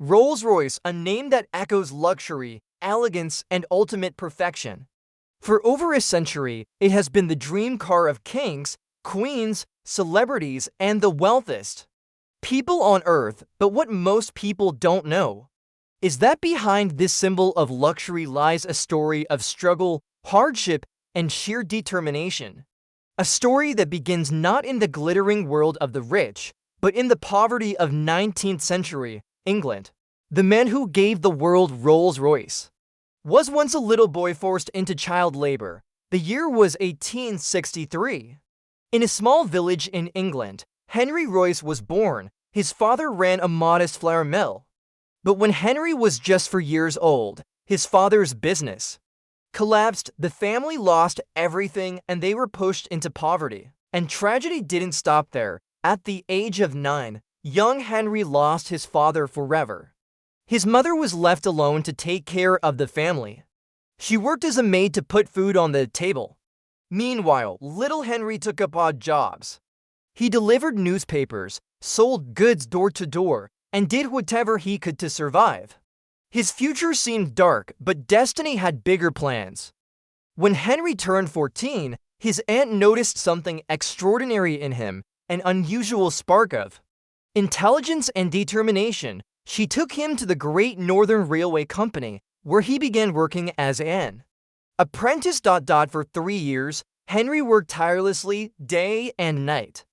Rolls-Royce, a name that echoes luxury, elegance, and ultimate perfection. For over a century, it has been the dream car of kings, queens, celebrities, and the wealthiest people on earth. But what most people don't know is that behind this symbol of luxury lies a story of struggle, hardship, and sheer determination. A story that begins not in the glittering world of the rich, but in the poverty of 19th century England. The man who gave the world Rolls-Royce was once a little boy forced into child labor. The year was 1863. In a small village in England, Henry Royce was born. His father ran a modest flour mill. But when Henry was just 4 years old, his father's business collapsed. The family lost everything and they were pushed into poverty. And tragedy didn't stop there. At the age of 9, young Henry lost his father forever. His mother was left alone to take care of the family. She worked as a maid to put food on the table. Meanwhile, little Henry took up odd jobs. He delivered newspapers, sold goods door to door, and did whatever he could to survive. His future seemed dark, but destiny had bigger plans. When Henry turned 14, his aunt noticed something extraordinary in him, an unusual spark of intelligence and determination. She took him to the Great Northern Railway Company, where he began working as an apprentice. For 3 years, Henry worked tirelessly day and night.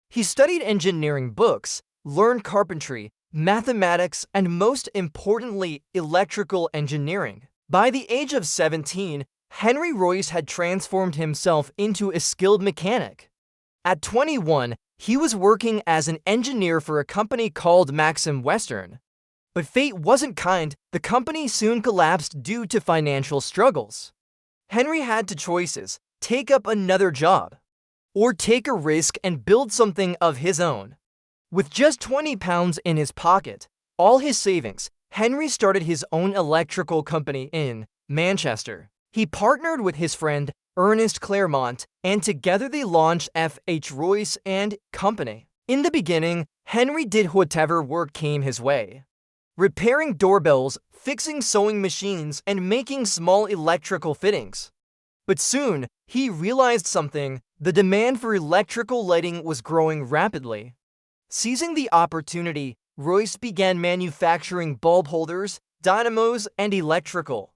He studied engineering books, learned carpentry, mathematics, and most importantly, electrical engineering. By the age of 17, Henry Royce had transformed himself into a skilled mechanic. At 21, he was working as an engineer for a company called Maxim Western. But fate wasn't kind. The company soon collapsed due to financial struggles. Henry had two choices: take up another job, or take a risk and build something of his own. With just £20 in his pocket, all his savings, Henry started his own electrical company in Manchester. He partnered with his friend Ernest Claremont, and together they launched F.H. Royce and Company. In the beginning, Henry did whatever work came his way, repairing doorbells, fixing sewing machines, and making small electrical fittings. But soon, he realized something: the demand for electrical lighting was growing rapidly. Seizing the opportunity, Royce began manufacturing bulb holders, dynamos, and electrical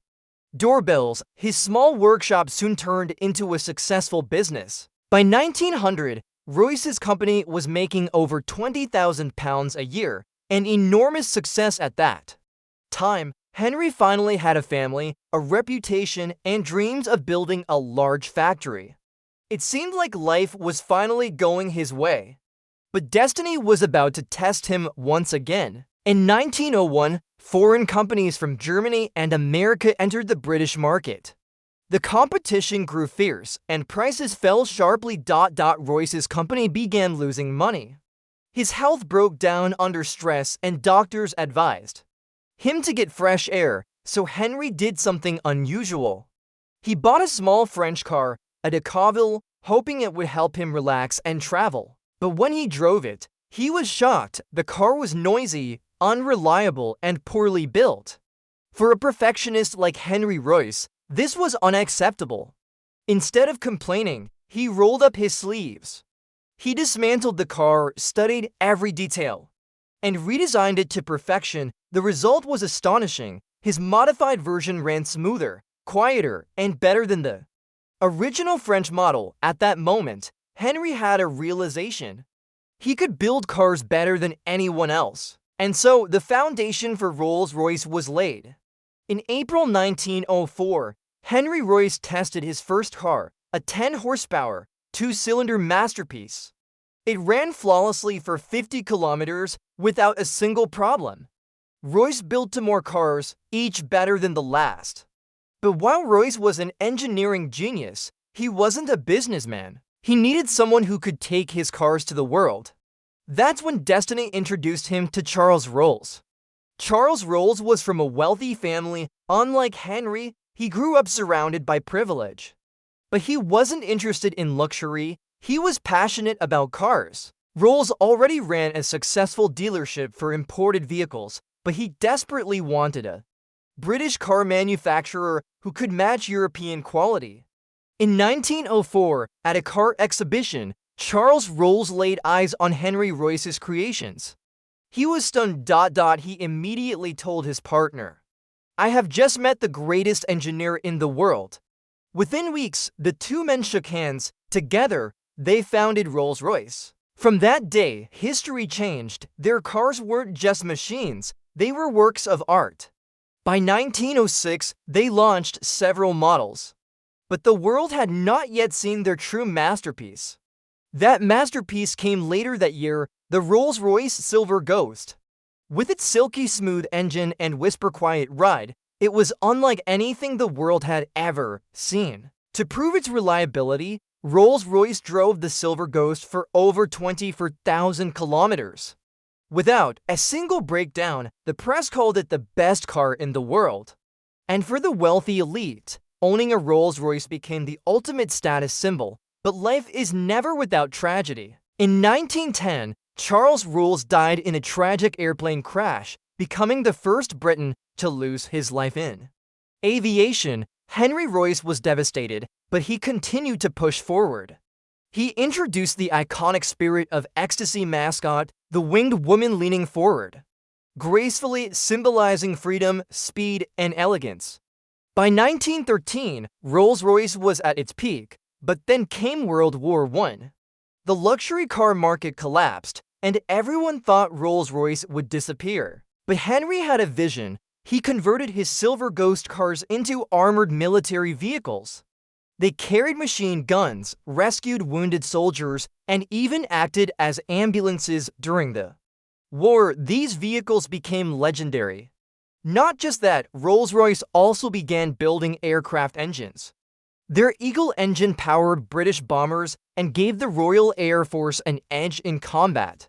doorbells. His small workshop soon turned into a successful business. By 1900, Royce's company was making over £20,000 a year, an enormous success at that time. Henry finally had a family, a reputation, and dreams of building a large factory. It seemed like life was finally going his way. But destiny was about to test him once again. In 1901, foreign companies from Germany and America entered the British market. The competition grew fierce, and prices fell sharply. Royce's company began losing money. His health broke down under stress, and doctors advised him to get fresh air, so Henry did something unusual. He bought a small French car, a Decauville, hoping it would help him relax and travel. But when he drove it, he was shocked. The car was noisy, unreliable, and poorly built. For a perfectionist like Henry Royce, this was unacceptable. Instead of complaining, he rolled up his sleeves. He dismantled the car, studied every detail, and redesigned it to perfection. The result was astonishing. His modified version ran smoother, quieter, and better than the original French model. At that moment, Henry had a realization: he could build cars better than anyone else. And so, the foundation for Rolls-Royce was laid. In April 1904, Henry Royce tested his first car, a 10-horsepower, 2-cylinder masterpiece. It ran flawlessly for 50 kilometers without a single problem. Royce built 2 more cars, each better than the last. But while Royce was an engineering genius, he wasn't a businessman. He needed someone who could take his cars to the world. That's when destiny introduced him to Charles Rolls. Charles Rolls was from a wealthy family. Unlike Henry, he grew up surrounded by privilege. But he wasn't interested in luxury. He was passionate about cars. Rolls already ran a successful dealership for imported vehicles, but he desperately wanted a British car manufacturer who could match European quality. In 1904, at a car exhibition, Charles Rolls laid eyes on Henry Royce's creations. He was stunned. He immediately told his partner, "I have just met the greatest engineer in the world." Within weeks, the two men shook hands. Together, they founded Rolls-Royce. From that day, history changed. Their cars weren't just machines, they were works of art. By 1906, they launched several models. But the world had not yet seen their true masterpiece. That masterpiece came later that year, the Rolls-Royce Silver Ghost. With its silky smooth engine and whisper-quiet ride, it was unlike anything the world had ever seen. To prove its reliability, Rolls-Royce drove the Silver Ghost for over 24,000 kilometers. Without a single breakdown, the press called it the best car in the world. And for the wealthy elite, owning a Rolls-Royce became the ultimate status symbol. But life is never without tragedy. In 1910, Charles Rolls died in a tragic airplane crash, becoming the first Briton to lose his life in aviation. Henry Royce was devastated, but he continued to push forward. He introduced the iconic Spirit of Ecstasy mascot, the winged woman leaning forward, gracefully symbolizing freedom, speed, and elegance. By 1913, Rolls-Royce was at its peak, but then came World War I. The luxury car market collapsed, and everyone thought Rolls-Royce would disappear. But Henry had a vision. He converted his Silver Ghost cars into armored military vehicles. They carried machine guns, rescued wounded soldiers, and even acted as ambulances during the war. These vehicles became legendary. Not just that, Rolls-Royce also began building aircraft engines. Their Eagle engine powered British bombers and gave the Royal Air Force an edge in combat.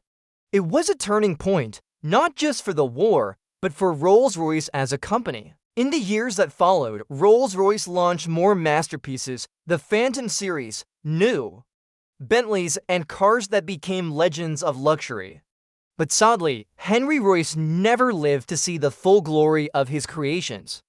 It was a turning point, not just for the war, but for Rolls-Royce as a company. In the years that followed, Rolls-Royce launched more masterpieces, the Phantom series, new Bentleys, and cars that became legends of luxury. But sadly, Henry Royce never lived to see the full glory of his creations.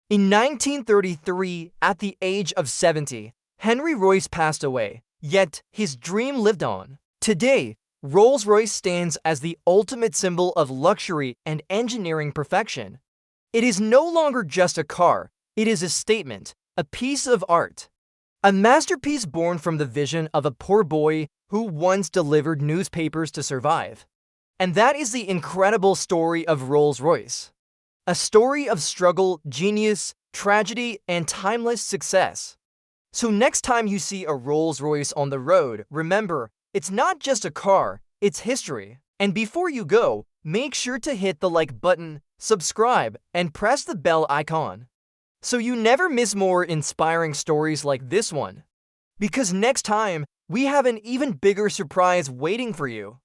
In 1933, at the age of 70, Henry Royce passed away, yet his dream lived on. Today, Rolls-Royce stands as the ultimate symbol of luxury and engineering perfection. It is no longer just a car, it is a statement, a piece of art. A masterpiece born from the vision of a poor boy who once delivered newspapers to survive. And that is the incredible story of Rolls-Royce. A story of struggle, genius, tragedy, and timeless success. So next time you see a Rolls-Royce on the road, remember, it's not just a car, it's history. And before you go, make sure to hit the like button, subscribe, and press the bell icon, so you never miss more inspiring stories like this one. Because next time, we have an even bigger surprise waiting for you.